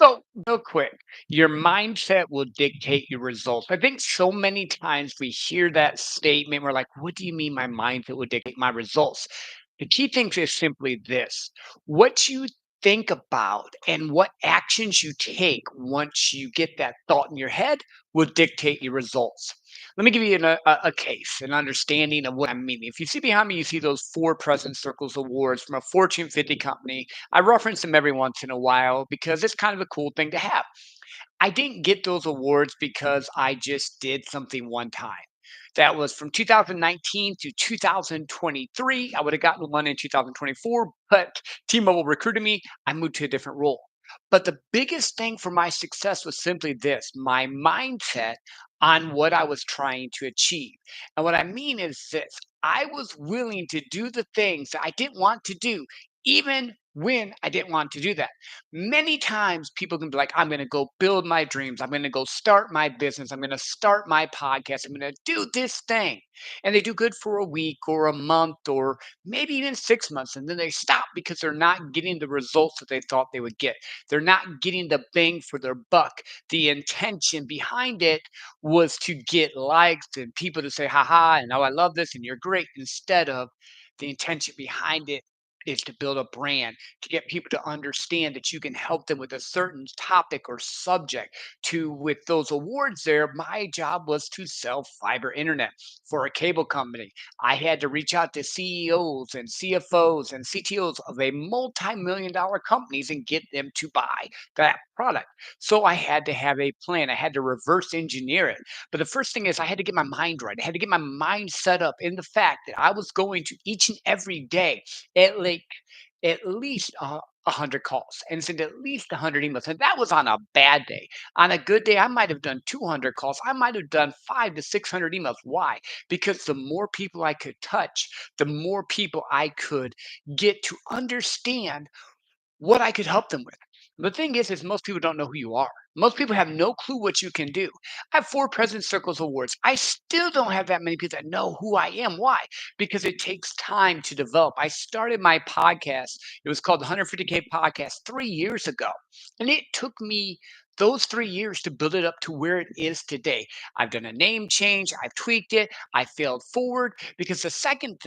So, real quick, your mindset will dictate your results. I think so many times we hear that statement, we're like, what do you mean my mindset will dictate my results? The key thing is simply this: what you think about and what actions you take once you get that thought in your head will dictate your results. Let me give you a case, an understanding of what I mean. If you see behind me, you see those four President Circles awards from a Fortune 50 company. I reference them every once in a while because it's kind of a cool thing to have. I didn't get those awards because I just did something one time. That was from 2019 to 2023. I would have gotten one in 2024, but T-Mobile recruited me. I moved to a different role. But the biggest thing for my success was simply this: my mindset on what I was trying to achieve. And what I mean is this: I was willing to do the things that I didn't want to do, even when I didn't want to do that. Many times people can be like, I'm going to go build my dreams. I'm going to go start my business. I'm going to start my podcast. I'm going to do this thing. And they do good for a week or a month or maybe even 6 months. And then they stop because they're not getting the results that they thought they would get. They're not getting the bang for their buck. The intention behind it was to get likes and people to say, haha, and oh, I love this and you're great, instead of the intention behind it is to build a brand, to get people to understand that you can help them with a certain topic or subject. To with those awards there, my job was to sell fiber internet for a cable company. I had to reach out to CEOs and CFOs and CTOs of a multi-million dollar companies and get them to buy that product. So I had to have a plan. I had to reverse engineer it. But the first thing is I had to get my mind right. I had to get my mind set up in the fact that I was going to each and every day at like at least 100 calls and send at least 100 emails. And that was on a bad day. On a good day, I might have done 200 calls. I might have done 500 to 600 emails. Why? Because the more people I could touch, the more people I could get to understand what I could help them with. The thing is most people don't know who you are. Most people have no clue what you can do. I have four President Circles awards. I still don't have that many people that know who I am. Why? Because it takes time to develop. I started my podcast. It was called the 150K Podcast 3 years ago. And it took me those 3 years to build it up to where it is today. I've done a name change. I've tweaked it. I failed forward because the second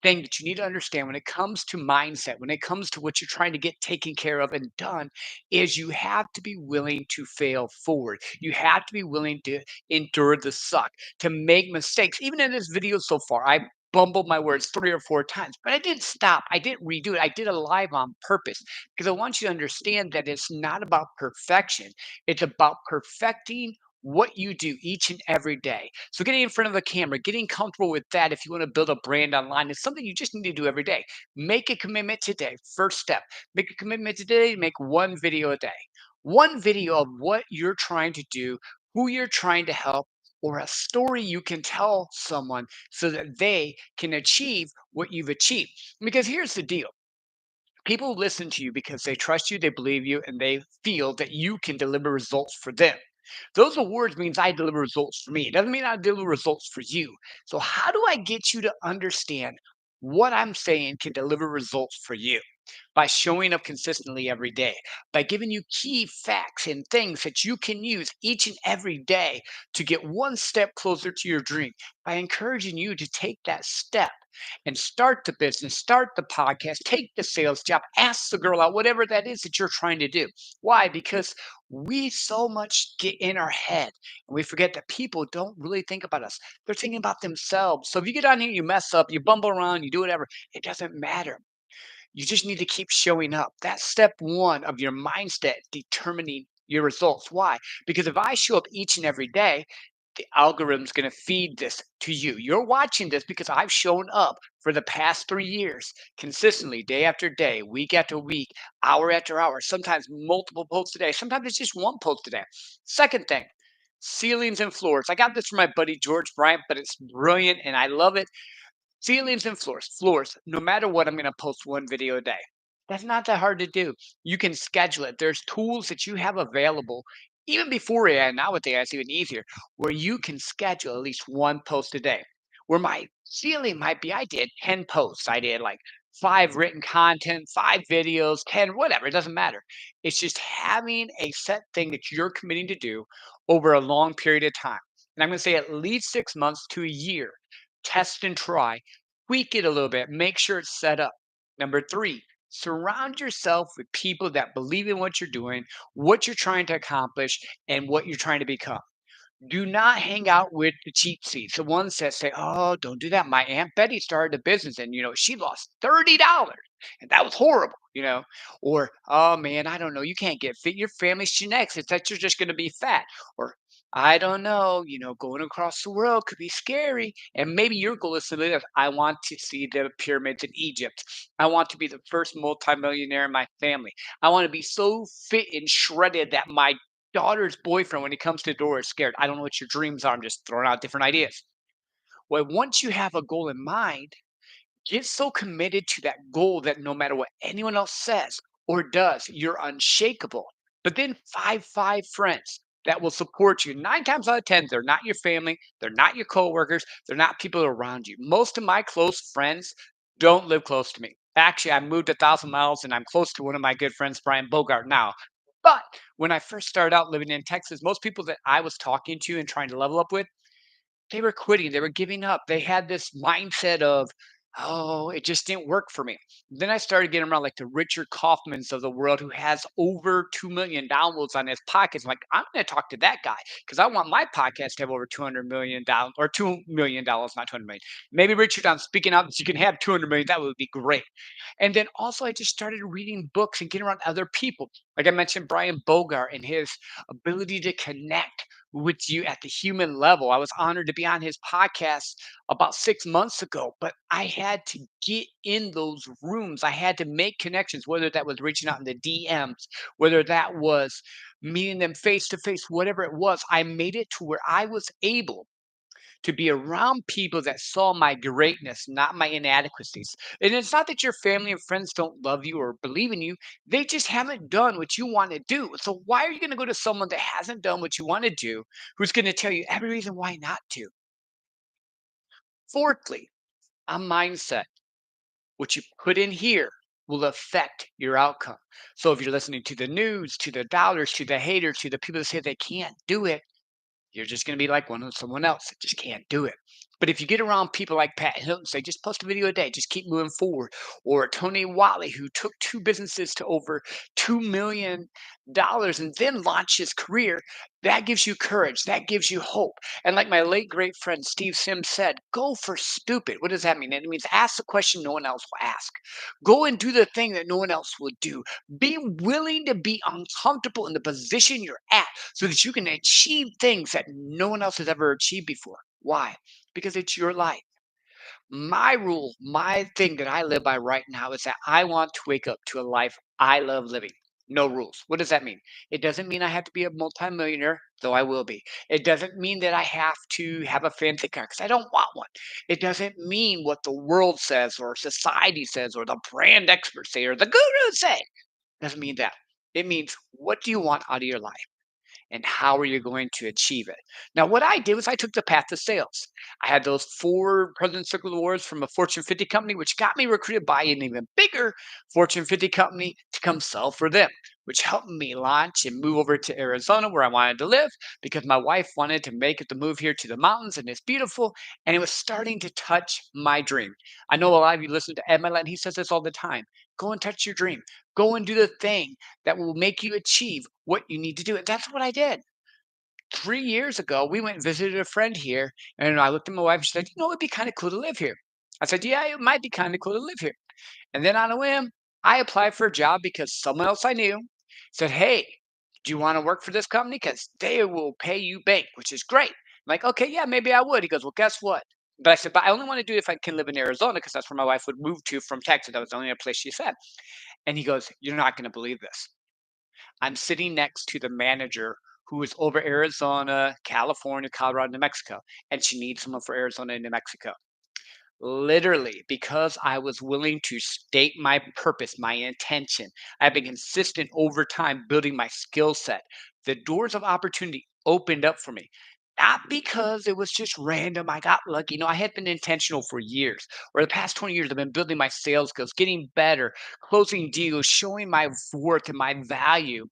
thing that you need to understand when it comes to mindset, when it comes to what you're trying to get taken care of and done, is you have to be willing to fail forward. You have to be willing to endure the suck, to make mistakes. Even in this video so far, I bumbled my words 3 or 4 times, but I didn't stop. I didn't redo it. I did a live on purpose because I want you to understand that it's not about perfection. It's about perfecting what you do each and every day. So getting in front of the camera, getting comfortable with that if you want to build a brand online is something you just need to do every day. Make a commitment today. First step. Make a commitment today to make one video a day. One video of what you're trying to do, who you're trying to help, or a story you can tell someone so that they can achieve what you've achieved. Because here's the deal: people listen to you because they trust you, they believe you, and they feel that you can deliver results for them. Those awards means I deliver results for me. It doesn't mean I deliver results for you. So how do I get you to understand what I'm saying can deliver results for you? By showing up consistently every day, by giving you key facts and things that you can use each and every day to get one step closer to your dream, by encouraging you to take that step and start the business, start the podcast, take the sales job, ask the girl out, whatever that is that you're trying to do. Why? Because we so much get in our head and we forget that people don't really think about us. They're thinking about themselves. So if you get on here, you mess up, you bumble around, you do whatever, it doesn't matter. You just need to keep showing up. That's step one of your mindset determining your results. Why? Because if I show up each and every day, the algorithm's going to feed this to you. You're watching this because I've shown up for the past 3 years consistently, day after day, week after week, hour after hour, sometimes multiple posts a day. Sometimes it's just one post a day. Second thing, ceilings and floors. I got this from my buddy George Bryant, but it's brilliant and I love it. Ceilings and floors. No matter what, I'm going to post one video a day. That's not that hard to do. You can schedule it. There's tools that you have available, even before AI. Now with AI, it's even easier, where you can schedule at least one post a day. Where my ceiling might be, I did 10 posts. I did like 5 written content, 5 videos, 10, whatever, it doesn't matter. It's just having a set thing that you're committing to do over a long period of time. And I'm going to say at least 6 months to a year. Test and try, tweak it a little bit, make sure it's set up. Number 3, surround yourself with people that believe in what you're doing, what you're trying to accomplish, and what you're trying to become. Do not hang out with the cheap seats, the ones that say, "Oh, don't do that. My Aunt Betty started a business and, she lost $30 and that was horrible," Or, "Oh man, I don't know. You can't get fit. Your family's genetics. It's that you're just going to be fat." Or, "I don't know, going across the world could be scary." And maybe your goal is to live. I want to see the pyramids in Egypt. I want to be the first multimillionaire in my family. I want to be so fit and shredded that my daughter's boyfriend, when he comes to the door, is scared. I don't know what your dreams are. I'm just throwing out different ideas. Well, once you have a goal in mind, get so committed to that goal that no matter what anyone else says or does, you're unshakable. But then five friends that will support you. 9 times out of 10, they're not your family. They're not your coworkers. They're not people around you. Most of my close friends don't live close to me. Actually, I moved 1,000 miles and I'm close to one of my good friends, Brian Bogart, now. But when I first started out living in Texas, most people that I was talking to and trying to level up with, they were quitting, they were giving up. They had this mindset of, "Oh, it just didn't work for me." Then I started getting around like the Richard Kaufmans of the world who has over 2 million downloads on his podcast. I'm like, I'm gonna talk to that guy because I want my podcast to have over 200 million down or $2 million, not 200 million. Maybe Richard, I'm speaking out that you can have 200 million. That would be great. And then also I just started reading books and getting around other people. Like I mentioned, Brian Bogart and his ability to connect with you at the human level. I was honored to be on his podcast about 6 months ago, but I had to get in those rooms. I had to make connections, whether that was reaching out in the DMs, whether that was meeting them face to face, whatever it was. I made it to where I was able to be around people that saw my greatness, not my inadequacies. And it's not that your family and friends don't love you or believe in you, they just haven't done what you want to do. So, why are you going to go to someone that hasn't done what you want to do, who's going to tell you every reason why not to? Fourthly, a mindset. What you put in here will affect your outcome. So, if you're listening to the news, to the doubters, to the haters, to the people that say they can't do it, you're just going to be like someone else that just can't do it. But if you get around people like Pat Hilton, say, just post a video a day, just keep moving forward. Or Tony Wally, who took 2 businesses to over $2 million and then launched his career, that gives you courage. That gives you hope. And like my late great friend Steve Sims said, go for stupid. What does that mean? It means ask the question no one else will ask. Go and do the thing that no one else will do. Be willing to be uncomfortable in the position you're at so that you can achieve things that no one else has ever achieved before. Why? Because it's your life. My rule, my thing that I live by right now is that I want to wake up to a life I love living. No rules. What does that mean? It doesn't mean I have to be a multimillionaire, though I will be. It doesn't mean that I have to have a fancy car because I don't want one. It doesn't mean what the world says or society says or the brand experts say or the gurus say. It doesn't mean that. It means what do you want out of your life? And how are you going to achieve it? Now, what I did was I took the path to sales. I had those 4 President's Circle Awards from a Fortune 50 company, which got me recruited by an even bigger Fortune 50 company to come sell for them, which helped me launch and move over to Arizona where I wanted to live because my wife wanted to make it the move here to the mountains and it's beautiful. And it was starting to touch my dream. I know a lot of you listen to Ed Milet, he says this all the time. Go and touch your dream. Go and do the thing that will make you achieve what you need to do. And that's what I did. 3 years ago, we went and visited a friend here, and I looked at my wife and she said, it'd be kind of cool to live here. I said, yeah, it might be kind of cool to live here. And then on a whim, I applied for a job because someone else I knew said, hey, do you want to work for this company? Because they will pay you bank, which is great. I'm like, okay, yeah, maybe I would. He goes, well, guess what? But I said, but I only want to do it if I can live in Arizona because that's where my wife would move to from Texas. That was the only other place she said. And he goes, you're not going to believe this. I'm sitting next to the manager who is over Arizona, California, Colorado, New Mexico, and she needs someone for Arizona and New Mexico. Literally, because I was willing to state my purpose, my intention. I've been consistent over time building my skill set. The doors of opportunity opened up for me. Not because it was just random. I got lucky. I had been intentional for years. Or the past 20 years, I've been building my sales skills, getting better, closing deals, showing my worth and my value.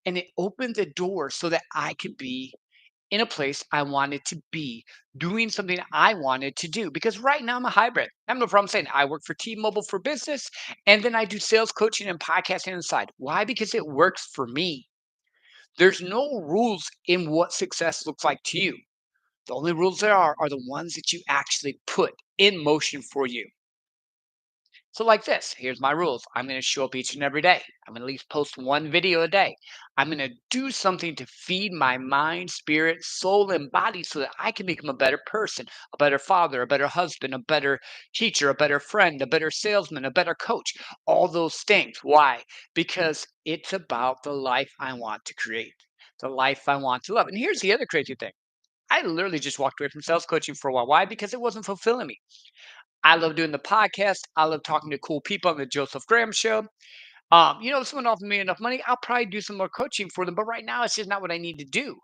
And it opened the door so that I could be in a place I wanted to be, doing something I wanted to do. Because right now I'm a hybrid. I have no problem saying I work for T-Mobile for business, and then I do sales coaching and podcasting on the side. Why? Because it works for me. There's no rules in what success looks like to you. The only rules there are the ones that you actually put in motion for you. So, like this, here's my rules. I'm going to show up each and every day. I'm going to at least post one video a day. I'm going to do something to feed my mind, spirit, soul, and body so that I can become a better person, a better father, a better husband, a better teacher, a better friend, a better salesman, a better coach. All those things. Why? Because it's about the life I want to create, the life I want to love. And here's the other crazy thing. I literally just walked away from sales coaching for a while. Why? Because it wasn't fulfilling me. I love doing the podcast. I love talking to cool people on the Joseph Graham show. If someone offers me enough money, I'll probably do some more coaching for them. But right now, it's just not what I need to do.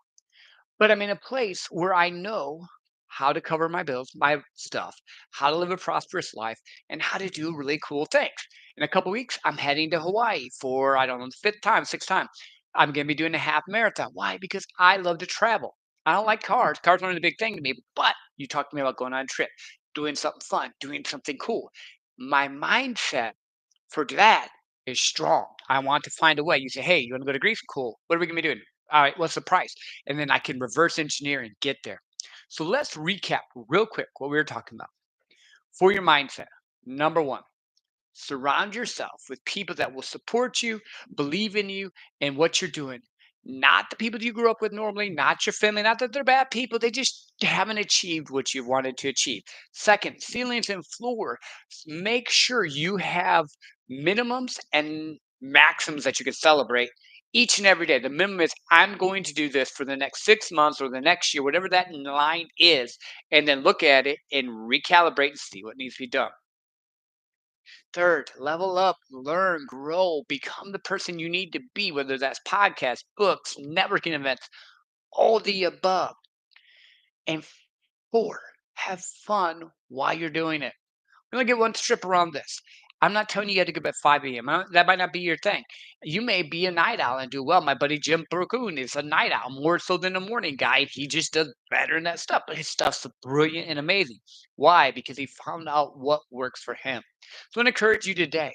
But I'm in a place where I know how to cover my bills, my stuff, how to live a prosperous life, and how to do really cool things. In a couple weeks, I'm heading to Hawaii for, I don't know, the fifth time, sixth time. I'm going to be doing a half marathon. Why? Because I love to travel. I don't like cars. Cars aren't a big thing to me, but you talk to me about going on a trip, doing something fun, doing something cool. My mindset for that is strong. I want to find a way. You say, hey, you want to go to Greece? Cool. What are we going to be doing? All right, what's the price? And then I can reverse engineer and get there. So let's recap real quick what we were talking about. For your mindset, number one, surround yourself with people that will support you, believe in you, and what you're doing. Not the people you grew up with normally, not your family, not that they're bad people. They just haven't achieved what you wanted to achieve. Second, ceilings and floor. Make sure you have minimums and maxims that you can celebrate each and every day. The minimum is I'm going to do this for the next 6 months or the next year, whatever that line is, and then look at it and recalibrate and see what needs to be done. Third, level up, learn, grow, become the person you need to be, whether that's podcasts, books, networking events, all the above. And four, have fun while you're doing it. I'm gonna get one strip around this. I'm not telling you you have to get up at 5 a.m. That might not be your thing. You may be a night owl and do well. My buddy Jim Burgoon is a night owl, more so than a morning guy. He just does better in that stuff, but his stuff's brilliant and amazing. Why? Because he found out what works for him. So I want to encourage you today,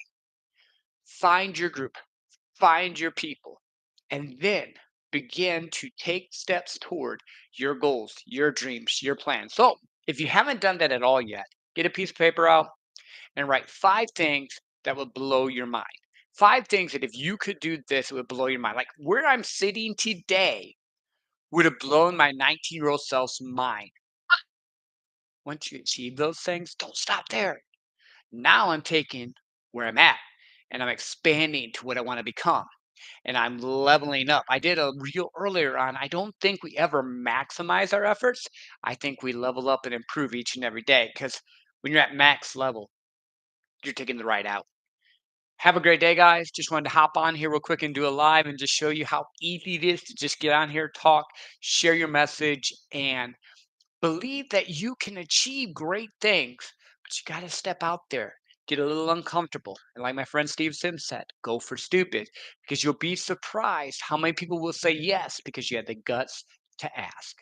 find your group, find your people, and then begin to take steps toward your goals, your dreams, your plans. So, if you haven't done that at all yet, get a piece of paper out and write 5 things that would blow your mind. 5 things that if you could do this, it would blow your mind. Like where I'm sitting today would have blown my 19-year-old self's mind. Once you achieve those things, don't stop there. Now I'm taking where I'm at and I'm expanding to what I want to become and I'm leveling up. I did a reel earlier on. I don't think we ever maximize our efforts. I think we level up and improve each and every day because when you're at max level, you're taking the right out. Have a great day, guys. Just wanted to hop on here real quick and do a live and just show you how easy it is to just get on here, talk, share your message, and believe that you can achieve great things, but you got to step out there, get a little uncomfortable. And like my friend Steve Sims said, go for stupid because you'll be surprised how many people will say yes because you had the guts to ask.